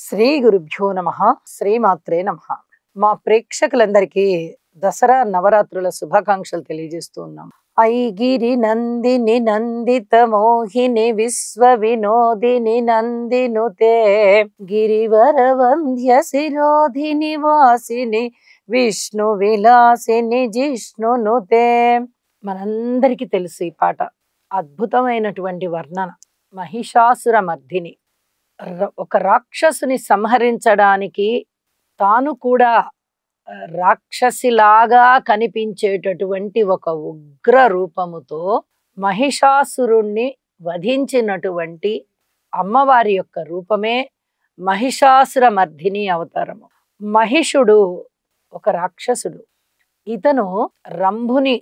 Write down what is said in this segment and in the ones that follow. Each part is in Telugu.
శ్రీ గురుభ్యో నమః. శ్రీమాత్రే నమః. మా ప్రేక్షకులందరికీ దసరా నవరాత్రుల శుభాకాంక్షలు తెలియజేస్తూ ఉన్నాం. ఐగిరి నందిని నందిత మోహిని విశ్వ వినోదిని నందినుతే గిరివర వంద్య శిరోధిని వాసిని విష్ణు విలాసిని జిష్ణునుతే. మనందరికీ తెలుసు ఈ పాట. అద్భుతమైనటువంటి వర్ణన. మహిషాసుర మర్దిని, ఒక రాక్షసుని సంహరించడానికి తాను కూడా రాక్షసిలాగా కనిపించేటటువంటి ఒక ఉగ్ర రూపముతో మహిషాసురుణ్ణి వధించినటువంటి అమ్మవారి యొక్క రూపమే మహిషాసుర మర్దిని అవతారము. మహిషుడు ఒక రాక్షసుడు. ఇతను రంభుని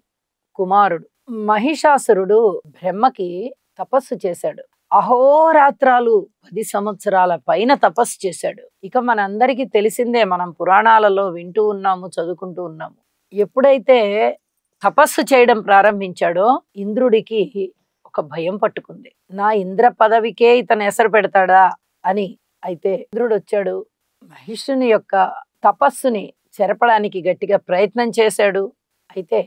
కుమారుడు. మహిషాసురుడు బ్రహ్మకి తపస్సు చేశాడు. అహోరాత్రాలు 10 సంవత్సరాల పైన తపస్సు చేశాడు. ఇక మనందరికీ తెలిసిందే, మనం పురాణాలలో వింటూ ఉన్నాము, చదువుకుంటూ ఉన్నాము. ఎప్పుడైతే తపస్సు చేయడం ప్రారంభించాడో ఇంద్రుడికి ఒక భయం పట్టుకుంది. నా ఇంద్ర పదవికే ఇతను ఎసరు పెడతాడా అని. అయితే ఇంద్రుడు వచ్చాడు, మహిషుని యొక్క తపస్సుని చెరపడానికి గట్టిగా ప్రయత్నం చేశాడు. అయితే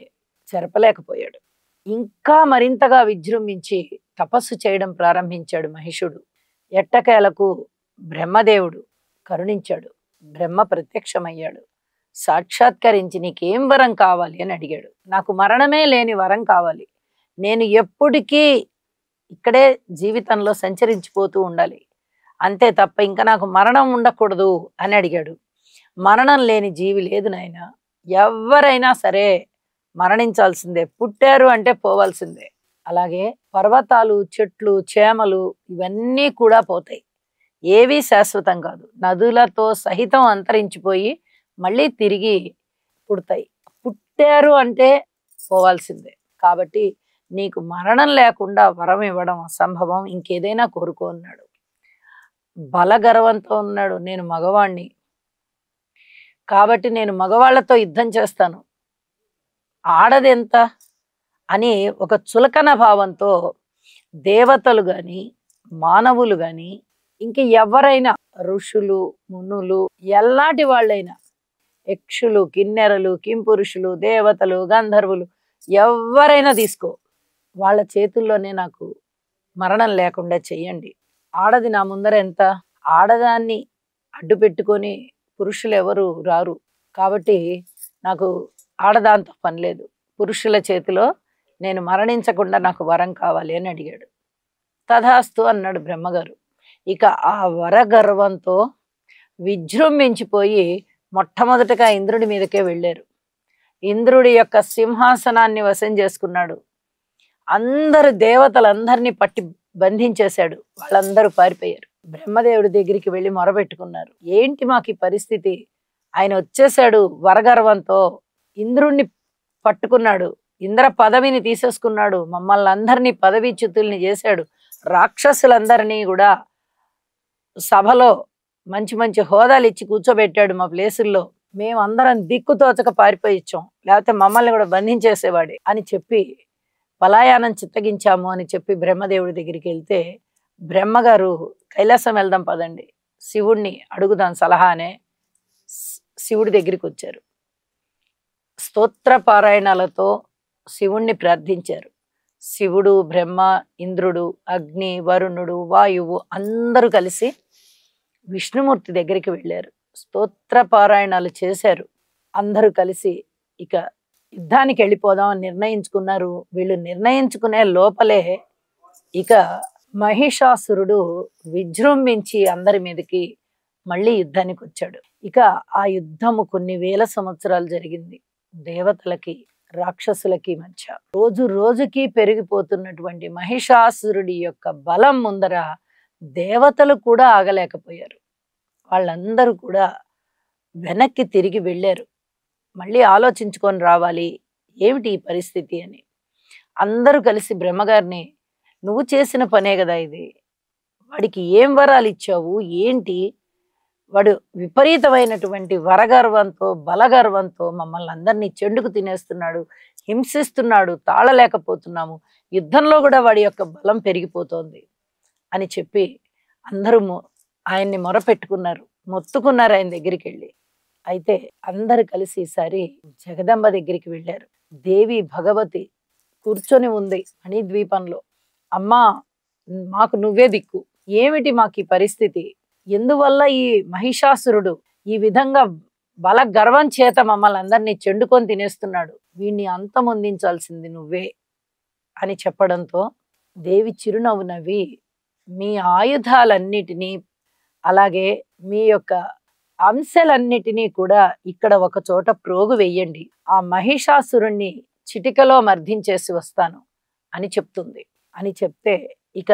చెరపలేకపోయాడు. ఇంకా మరింతగా విజృంభించి తపస్సు చేయడం ప్రారంభించాడు మహిషుడు. ఎట్టకేలకు బ్రహ్మదేవుడు కరుణించాడు. బ్రహ్మ ప్రత్యక్షమయ్యాడు. సాక్షాత్కరించి నీకేం వరం కావాలి అని అడిగాడు. నాకు మరణమే లేని వరం కావాలి. నేను ఎప్పటికీ ఇక్కడే జీవితంలో సంచరించిపోతూ ఉండాలి, అంతే తప్ప ఇంకా నాకు మరణం ఉండకూడదు అని అడిగాడు. మరణం లేని జీవి లేదు నాయన. ఎవరైనా సరే మరణించాల్సిందే. పుట్టారు అంటే పోవాల్సిందే. అలాగే పర్వతాలు, చెట్లు, చేమలు ఇవన్నీ కూడా పోతాయి. ఏవీ శాశ్వతం కాదు. నదులతో సహితం అంతరించిపోయి మళ్ళీ తిరిగి పుడతాయి. పుట్టారు అంటే పోవాల్సిందే. కాబట్టి నీకు మరణం లేకుండా వరం ఇవ్వడం అసంభవం. ఇంకేదైనా కోరుకో అన్నాడు. బలగర్వంతో ఉన్నాడు. నేను మగవాణ్ణి కాబట్టి నేను మగవాళ్లతో యుద్ధం చేస్తాను, ఆడదెంత అని ఒక చులకన భావంతో దేవతలు గాని మానవులు గాని ఇంక ఎవరైనా ఋషులు మునులు ఎలాంటి వాళ్ళైనా, యక్షులు కిన్నెరలు కింపురుషులు దేవతలు గంధర్వులు ఎవరైనా తీసుకో, వాళ్ళ చేతుల్లోనే నాకు మరణం లేకుండా చెయ్యండి. ఆడది నా ముందర ఎంత. ఆడదాన్ని అడ్డు పెట్టుకొని పురుషులు ఎవరు రారు. కాబట్టి నాకు ఆడదాంతో పని లేదు. పురుషుల చేతిలో నేను మరణించకుండా నాకు వరం కావాలి అని అడిగాడు. తథాస్తు అన్నాడు బ్రహ్మగారు. ఇక ఆ వరగర్వంతో విజృంభించిపోయి మొట్టమొదటగా ఇంద్రుడి మీదకే వెళ్ళారు. ఇంద్రుడి యొక్క సింహాసనాన్ని వశం చేసుకున్నాడు. అందరు దేవతలందరినీ పట్టి బంధించేశాడు. వాళ్ళందరూ పారిపోయారు. బ్రహ్మదేవుడి దగ్గరికి వెళ్ళి మొరబెట్టుకున్నారు. ఏంటి మాకు ఈ పరిస్థితి? ఆయన వచ్చేసాడు వరగర్వంతో, ఇంద్రుణ్ణి పట్టుకున్నాడు, ఇంద్ర పదవిని తీసేసుకున్నాడు, మమ్మల్ని అందరినీ పదవీచ్యుతుల్ని చేశాడు, రాక్షసులందరినీ కూడా సభలో మంచి మంచి హోదాలు ఇచ్చి కూర్చోబెట్టాడు మా ప్లేసుల్లో. మేమందరం దిక్కుతోచక పారిపోయిచ్చాం, లేకపోతే మమ్మల్ని కూడా బంధించేసేవాడే అని చెప్పి పలాయానం చిత్తగించాము అని చెప్పి బ్రహ్మదేవుడి దగ్గరికి వెళ్తే, బ్రహ్మగారు కైలాసం వెళ్దాం పదండి, శివుణ్ణి అడుగుదాం సలహా అనే శివుడి దగ్గరికి వచ్చారు. స్తోత్ర పారాయణాలతో శివుణ్ణి ప్రార్థించారు. శివుడు, బ్రహ్మ, ఇంద్రుడు, అగ్ని, వరుణుడు, వాయువు అందరూ కలిసి విష్ణుమూర్తి దగ్గరికి వెళ్ళారు. స్తోత్ర పారాయణాలు చేశారు. అందరూ కలిసి ఇక యుద్ధానికి వెళ్ళిపోదాం అని నిర్ణయించుకున్నారు. వీళ్ళు నిర్ణయించుకునే లోపలే ఇక మహిషాసురుడు విజృంభించి అందరి మీదకి మళ్ళీ యుద్ధానికి వచ్చాడు. ఇక ఆ యుద్ధము కొన్ని వేల సంవత్సరాలు జరిగింది. దేవతలకి రాక్షసులకి మధ్య రోజు రోజుకి పెరిగిపోతున్నటువంటి మహిషాసురుడి యొక్క బలం ముందర దేవతలు కూడా ఆగలేకపోయారు. వాళ్ళందరూ కూడా వెనక్కి తిరిగి వెళ్ళారు. మళ్ళీ ఆలోచించుకొని రావాలి, ఏమిటి ఈ పరిస్థితి అని. అందరూ కలిసి బ్రహ్మగారిని, నువ్వు చేసిన పనే కదా ఇది, వాడికి ఏం వరాలు ఇచ్చావు ఏంటి? వాడు విపరీతమైనటువంటి వరగర్వంతో బలగర్వంతో మమ్మల్ని అందరినీ చెండుకు తినేస్తున్నాడు, హింసిస్తున్నాడు, తాళలేకపోతున్నాము, యుద్ధంలో కూడా వాడి యొక్క బలం పెరిగిపోతోంది అని చెప్పి అందరూ ఆయన్ని మొరపెట్టుకున్నారు. మొత్తుకున్నారు ఆయన దగ్గరికి వెళ్ళి. అయితే అందరు కలిసి ఈసారి జగదంబ దగ్గరికి వెళ్ళారు. దేవి భగవతి కూర్చొని ఉంది మణిద్వీపంలో. అమ్మా, మాకు నువ్వే దిక్కు, ఏమిటి మాకు ఈ పరిస్థితి, ఎందువల్ల ఈ మహిషాసురుడు ఈ విధంగా బల గర్వం చేత మమ్మల్ని అందరినీ చెండుకొని తినేస్తున్నాడు, వీణ్ణి అంతమొందించాల్సింది నువ్వే అని చెప్పడంతో దేవి చిరునవ్వు నవ్వి, మీ ఆయుధాలన్నిటినీ అలాగే మీ యొక్క అంశాలన్నిటినీ కూడా ఇక్కడ ఒక చోట ప్రోగు వెయ్యండి, ఆ మహిషాసురుణ్ణి చిటికలో మర్దించేసి వస్తాను అని చెప్తుంది. అని చెప్తే ఇక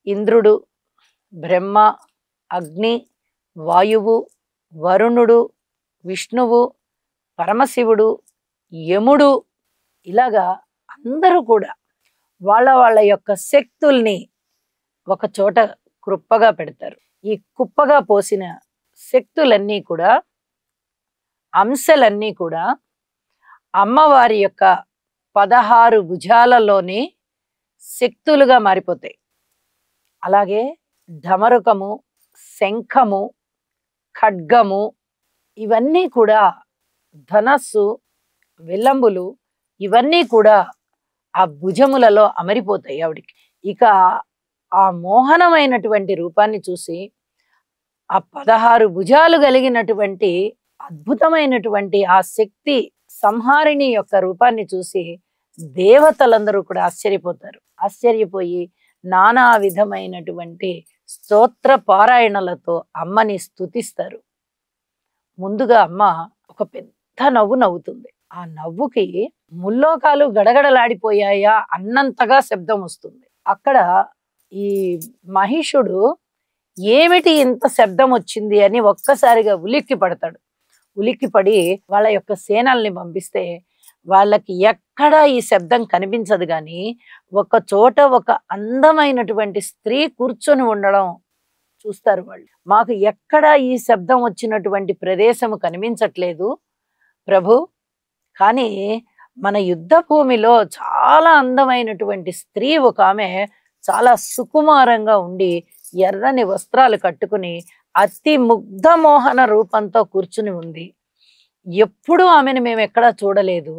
ఇంద్రుడు, బ్రహ్మ, అగ్ని, వాయువు, వరుణుడు, విష్ణువు, పరమశివుడు, యముడు, ఇలాగా అందరూ కూడా వాళ్ళ వాళ్ళ యొక్క శక్తుల్ని ఒక చోట కృప్పగా పెడతారు. ఈ కుప్పగా పోసిన శక్తులన్నీ కూడా, అంశాలన్నీ కూడా అమ్మవారి యొక్క 16 భుజాలలోని శక్తులుగా మారిపోతాయి. అలాగే ఢమరుకము, శంఖము, ఖడ్గము, ఇవన్నీ కూడా ధనస్సు, విల్లంబులు, ఇవన్నీ కూడా ఆ భుజములలో అమరిపోతాయి ఆవిడికి. ఇక ఆ మోహనమైనటువంటి రూపాన్ని చూసి, ఆ 16 భుజాలు కలిగినటువంటి అద్భుతమైనటువంటి ఆ శక్తి సంహారిణి యొక్క రూపాన్ని చూసి దేవతలందరూ కూడా ఆశ్చర్యపోతారు. ఆశ్చర్యపోయి నానా విధమైనటువంటి స్తోత్ర పారాయణలతో అమ్మని స్తుతిస్తారు. ముందుగా అమ్మ ఒక పెద్ద నవ్వు నవ్వుతుంది. ఆ నవ్వుకి ముల్లోకాలు గడగడలాడిపోయాయా అన్నంతగా శబ్దం వస్తుంది. అక్కడ ఈ మహిషుడు ఏమిటి ఇంత శబ్దం వచ్చింది అని ఒక్కసారిగా ఉలిక్కి పడతాడు. ఉలిక్కిపడి వాళ్ళ యొక్క సేనల్ని పంపిస్తే వాళ్ళకి ఎక్కడా ఈ శబ్దం కనిపించదు. కానీ ఒక చోట ఒక అందమైనటువంటి స్త్రీ కూర్చొని ఉండడం చూస్తారు వాళ్ళు. మాకు ఎక్కడా ఈ శబ్దం వచ్చినటువంటి ప్రదేశము కనిపించట్లేదు ప్రభు, కానీ మన యుద్ధ భూమిలో చాలా అందమైనటువంటి స్త్రీ ఒక ఆమె చాలా సుకుమారంగా ఉండి ఎర్రని వస్త్రాలు కట్టుకుని అతి ముగ్ధ మోహన రూపంతో కూర్చుని ఉంది. ఎప్పుడూ ఆమెను మేము ఎక్కడా చూడలేదు,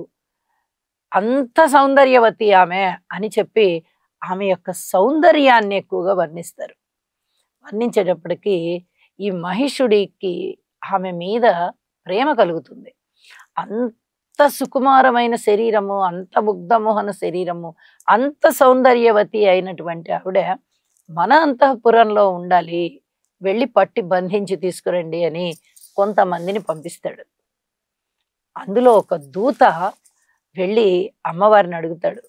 అంత సౌందర్యవతి ఆమె అని చెప్పి ఆమె యొక్క సౌందర్యాన్ని ఎక్కువగా వర్ణిస్తారు. వర్ణించేటప్పటికీ ఈ మహిషుడికి ఆమె మీద ప్రేమ కలుగుతుంది. అంత సుకుమారమైన శరీరము, అంత ముగ్ధమోహన శరీరము, అంత సౌందర్యవతి అయినటువంటి ఆవిడ మన అంతఃపురంలో ఉండాలి, వెళ్ళి పట్టి బంధించి తీసుకురండి అని కొంతమందిని పంపిస్తాడు. అందులో ఒక దూత వెళ్ళి అమ్మవారిని అడుగుతాడు,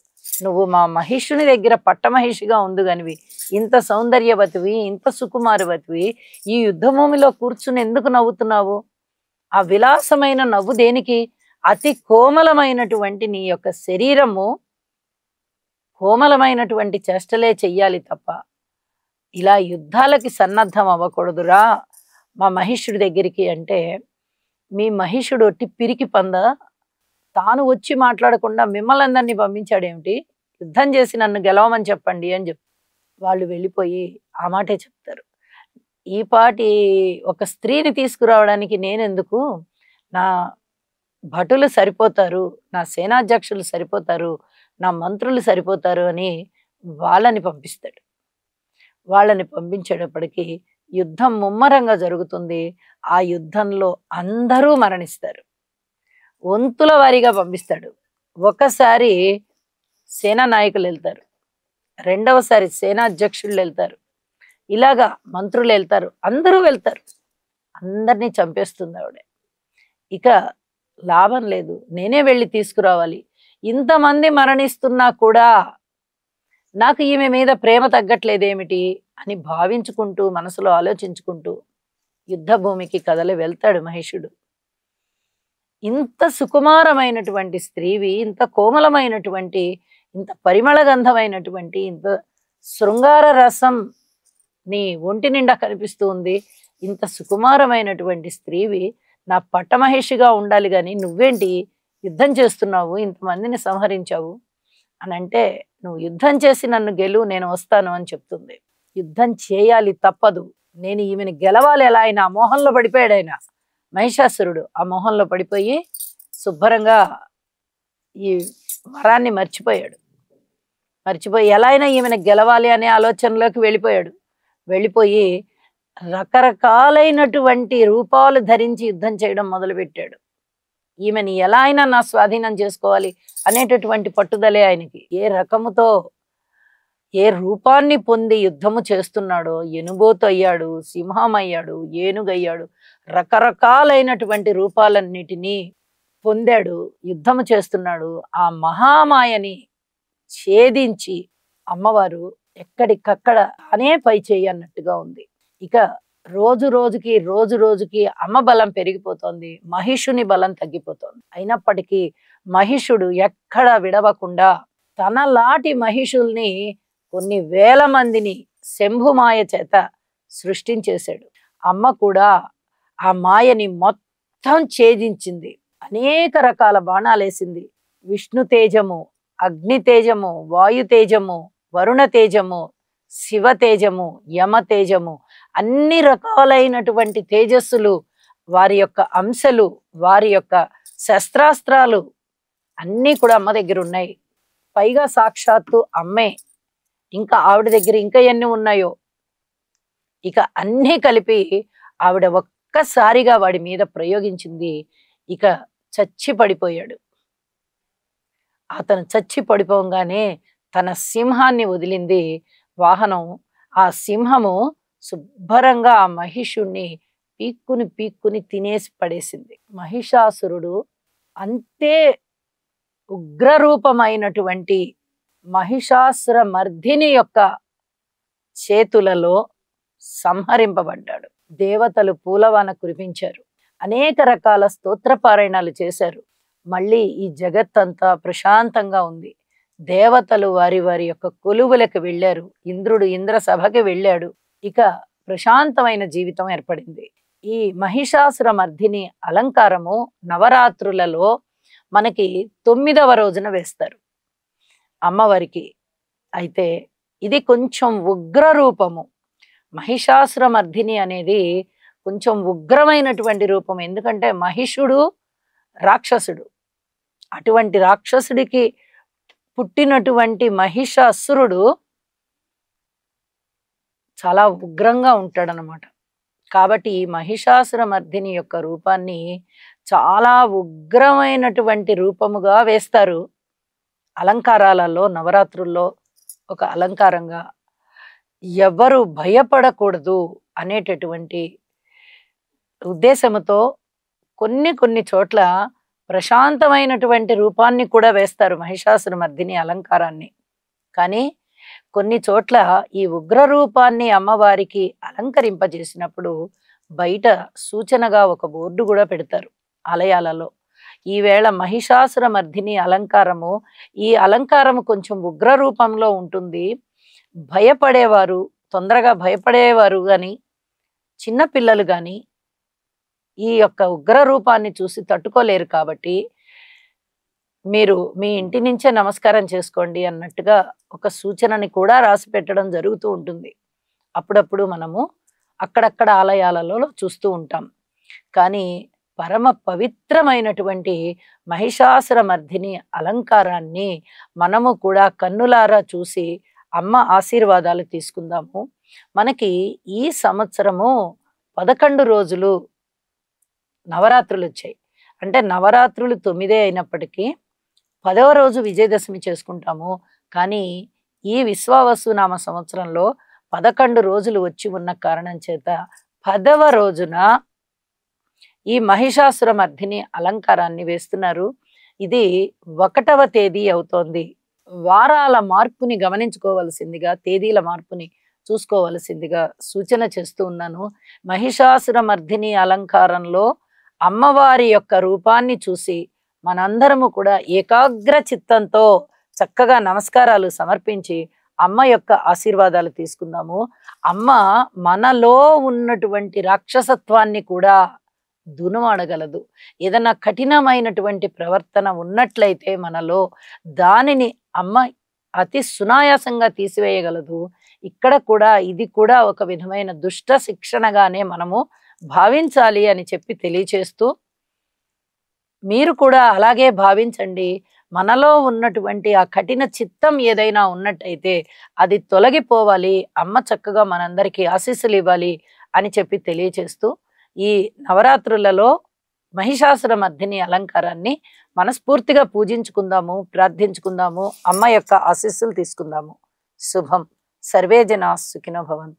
నువ్వు మా మహిషుని దగ్గర పట్టమహిషిగా ఉంది కానివి, ఇంత సౌందర్యవతివి, ఇంత సుకుమారవతివి, ఈ యుద్ధభూమిలో కూర్చుని ఎందుకు నవ్వుతున్నావు? ఆ విలాసమైన నవ్వు దేనికి? అతి కోమలమైనటువంటి నీ యొక్క శరీరము కోమలమైనటువంటి చేష్టలే చెయ్యాలి తప్ప ఇలా యుద్ధాలకి సన్నద్ధం అవ్వకూడదురా మా మహిషుడి దగ్గరికి అంటే, మీ మహిషుడు ఒట్టి పిరికి పంద, తాను వచ్చి మాట్లాడకుండా మిమ్మల్ని అందరినీ పంపించాడేమిటి, యుద్ధం చేసి నన్ను గెలవమని చెప్పండి అని చెప్పి వాళ్ళు వెళ్ళిపోయి ఆ మాటే చెప్తారు. ఈ పాటి ఒక స్త్రీని తీసుకురావడానికి నేనెందుకు, నా భటులు సరిపోతారు, నా సేనాధ్యక్షులు సరిపోతారు, నా మంత్రులు సరిపోతారు అని వాళ్ళని పంపిస్తాడు. వాళ్ళని పంపించేటప్పటికి యుద్ధం ముమ్మరంగా జరుగుతుంది. ఆ యుద్ధంలో అందరూ మరణిస్తారు. వంతుల వారీగా పంపిస్తాడు. ఒకసారి సేనా నాయకులు వెళ్తారు, రెండవసారి సేనాధ్యక్షులు వెళ్తారు, ఇలాగా మంత్రులు వెళ్తారు, అందరూ వెళ్తారు. అందరినీ చంపేస్తుంది ఆవిడ. ఇక లాభం లేదు, నేనే వెళ్ళి తీసుకురావాలి, ఇంతమంది మరణిస్తున్నా కూడా నాకు ఈమె మీద ప్రేమ తగ్గట్లేదేమిటి అని భావించుకుంటూ మనసులో ఆలోచించుకుంటూ యుద్ధ భూమికి కదలి వెళ్తాడు మహిషుడు. ఇంత సుకుమారమైనటువంటి స్త్రీవి, ఇంత కోమలమైనటువంటి, ఇంత పరిమళగంధమైనటువంటి, ఇంత శృంగార రసం నీ ఒంటి నిండా కనిపిస్తూ ఉంది, ఇంత సుకుమారమైనటువంటి స్త్రీవి నా పట్టమహిషిగా ఉండాలి గాని నువ్వేంటి యుద్ధం చేస్తున్నావు, ఇంతమందిని సంహరించావు అని అంటే, నువ్వు యుద్ధం చేసి నన్ను గెలువు, నేను వస్తాను అని చెప్తుంది. యుద్ధం చేయాలి తప్పదు, నేను ఈమెను గెలవాలి ఎలా, ఆయన ఆ మోహంలో పడిపోయాడు. ఆయన మహిషాసురుడు ఆ మోహంలో పడిపోయి శుభ్రంగా ఈ వరాన్ని మర్చిపోయాడు. మర్చిపోయి ఎలా అయినా ఈమెను గెలవాలి అనే ఆలోచనలోకి వెళ్ళిపోయాడు. వెళ్ళిపోయి రకరకాలైనటువంటి రూపాలు ధరించి యుద్ధం చేయడం మొదలుపెట్టాడు. ఈమెని ఎలా అయినా నా స్వాధీనం చేసుకోవాలి అనేటటువంటి పట్టుదలే ఆయనకి. ఏ రకముతో ఏ రూపాన్ని పొంది యుద్ధము చేస్తున్నాడో, ఎనుబోతు అయ్యాడు, సింహం అయ్యాడు, ఏనుగయ్యాడు, రకరకాలైనటువంటి రూపాలన్నిటినీ పొందాడు, యుద్ధము చేస్తున్నాడు. ఆ మహామాయని ఛేదించి అమ్మవారు ఎక్కడికక్కడ అనే పై చేయి అన్నట్టుగా ఉంది. ఇక రోజు రోజుకి అమ్మ బలం పెరిగిపోతోంది, మహిషుని బలం తగ్గిపోతోంది. అయినప్పటికీ మహిషుడు ఎక్కడ విడవకుండా తనలాటి మహిషుల్ని కొన్ని వేల మందిని శంభుమాయ చేత సృష్టించేశాడు. అమ్మ కూడా ఆ మాయని మొత్తం ఛేదించింది. అనేక రకాల బాణాలేసింది. విష్ణు తేజము, అగ్ని తేజము, వాయు తేజము, వరుణ తేజము, శివ తేజము, యమ తేజము, అన్ని రకాలైనటువంటి తేజస్సులు, వారి యొక్క అంశలు, వారి యొక్క శస్త్రాస్త్రాలు అన్నీ కూడా అమ్మ దగ్గర ఉన్నాయి. పైగా సాక్షాత్తు అమ్మే. ఇంకా ఆవిడ దగ్గర ఇంకా ఎన్ని ఉన్నాయో, ఇక అన్నీ కలిపి ఆవిడ ఒక్కసారిగా వాడి మీద ప్రయోగించింది. ఇక చచ్చి పడిపోయాడు. అతను చచ్చి పడిపోగానే తన సింహాన్ని వదిలింది వాహనం. ఆ సింహము శుభ్రంగా ఆ మహిషుణ్ణి పీక్కుని తినేసి పడేసింది. మహిషాసురుడు అంతే ఉగ్రరూపమైనటువంటి మహిషాసుర మర్దిని యొక్క చేతులలో సంహరింపబడ్డాడు. దేవతలు పూలవాన కురిపించారు, అనేక రకాల స్తోత్రపారాయణాలు చేశారు. మళ్ళీ ఈ జగత్తంతా ప్రశాంతంగా ఉంది. దేవతలు వారి వారి యొక్క కొలువులకు వెళ్ళారు. ఇంద్రుడు ఇంద్ర సభకి వెళ్ళాడు. ఇక ప్రశాంతమైన జీవితం ఏర్పడింది. ఈ మహిషాసుర మర్దిని అలంకారము నవరాత్రులలో మనకి 9వ రోజున వేస్తారు అమ్మవారికి. అయితే ఇది కొంచెం ఉగ్ర రూపము. మహిషాసుర మర్దిని అనేది కొంచెం ఉగ్రమైనటువంటి రూపం. ఎందుకంటే మహిషుడు రాక్షసుడు. అటువంటి రాక్షసుడికి పుట్టినటువంటి మహిషాసురుడు చాలా ఉగ్రంగా ఉంటాడనమాట. కాబట్టి ఈ మహిషాసుర మర్దిని యొక్క రూపాన్ని చాలా ఉగ్రమైనటువంటి రూపముగా వేస్తారు అలంకారాలలో. నవరాత్రుల్లో ఒక అలంకారంగా ఎవరు భయపడకూడదు అనేటటువంటి ఉద్దేశముతో కొన్ని చోట్ల ప్రశాంతమైనటువంటి రూపాన్ని కూడా వేస్తారు మహిషాసుర మర్దిని అలంకారాన్ని. కానీ కొన్ని చోట్ల ఈ ఉగ్ర రూపాన్ని అమ్మవారికి అలంకరింపజేసినప్పుడు బయట సూచనగా ఒక బోర్డు కూడా పెడతారు ఆలయాలలో. ఈవేళ మహిషాసుర మర్దిని అలంకారము, ఈ అలంకారము కొంచెం ఉగ్ర రూపంలో ఉంటుంది. భయపడేవారు, తొందరగా భయపడేవారు కానీ, చిన్నపిల్లలు కానీ ఈ యొక్క ఉగ్ర రూపాన్ని చూసి తట్టుకోలేరు. కాబట్టి మీరు మీ ఇంటి నుంచే నమస్కారం చేసుకోండి అన్నట్టుగా ఒక సూచనని కూడా రాసి పెట్టడం జరుగుతూ ఉంటుంది. అప్పుడప్పుడు మనము అక్కడక్కడ ఆలయాలలో చూస్తూ ఉంటాం. కానీ పరమ పవిత్రమైనటువంటి మహిషాసుర మర్దిని అలంకారాన్ని మనము కూడా కన్నులారా చూసి అమ్మ ఆశీర్వాదాలు తీసుకుందాము. మనకి ఈ సంవత్సరము 11 రోజులు నవరాత్రులు వచ్చాయి. అంటే నవరాత్రులు 9 అయినప్పటికీ 10వ రోజు విజయదశమి చేసుకుంటాము. కానీ ఈ విశ్వావసునామ సంవత్సరంలో 11 రోజులు వచ్చి ఉన్న కారణం చేత 10వ రోజున ఈ మహిషాసుర మర్దిని అలంకారాన్ని వేస్తున్నారు. ఇది 1వ తేదీ అవుతోంది. వారాల మార్పుని గమనించుకోవలసిందిగా, తేదీల మార్పుని చూసుకోవలసిందిగా సూచన చేస్తూ ఉన్నాను. మహిషాసుర మర్దిని అలంకారంలో అమ్మవారి యొక్క రూపాన్ని చూసి మనందరము కూడా ఏకాగ్ర చిత్తంతో చక్కగా నమస్కారాలు సమర్పించి అమ్మ యొక్క ఆశీర్వాదాలు తీసుకుందాము. అమ్మ మనలో ఉన్నటువంటి రాక్షసత్వాన్ని కూడా దునుమాడగలదు. ఏదైనా కఠినమైనటువంటి ప్రవర్తన ఉన్నట్లయితే మనలో దానిని అమ్మ అతి సునాయాసంగా తీసివేయగలదు. ఇక్కడ కూడా ఇది కూడా ఒక విధమైన దుష్ట శిక్షణగానే మనము భావించాలి అని చెప్పి తెలియచేస్తూ, మీరు కూడా అలాగే భావించండి. మనలో ఉన్నటువంటి ఆ కఠిన చిత్తం ఏదైనా ఉన్నట్టయితే అది తొలగిపోవాలి, అమ్మ చక్కగా మనందరికీ ఆశీస్సులు ఇవ్వాలి అని చెప్పి తెలియచేస్తూ, ఈ నవరాత్రులలో మహిషాసురమర్దిని అలంకారాన్ని మనస్ఫూర్తిగా పూజించుకుందాము, ప్రార్థించుకుందాము, అమ్మ యొక్క ఆశీస్సులు తీసుకుందాము. శుభం. సర్వే జనా సుఖినో భవంతు.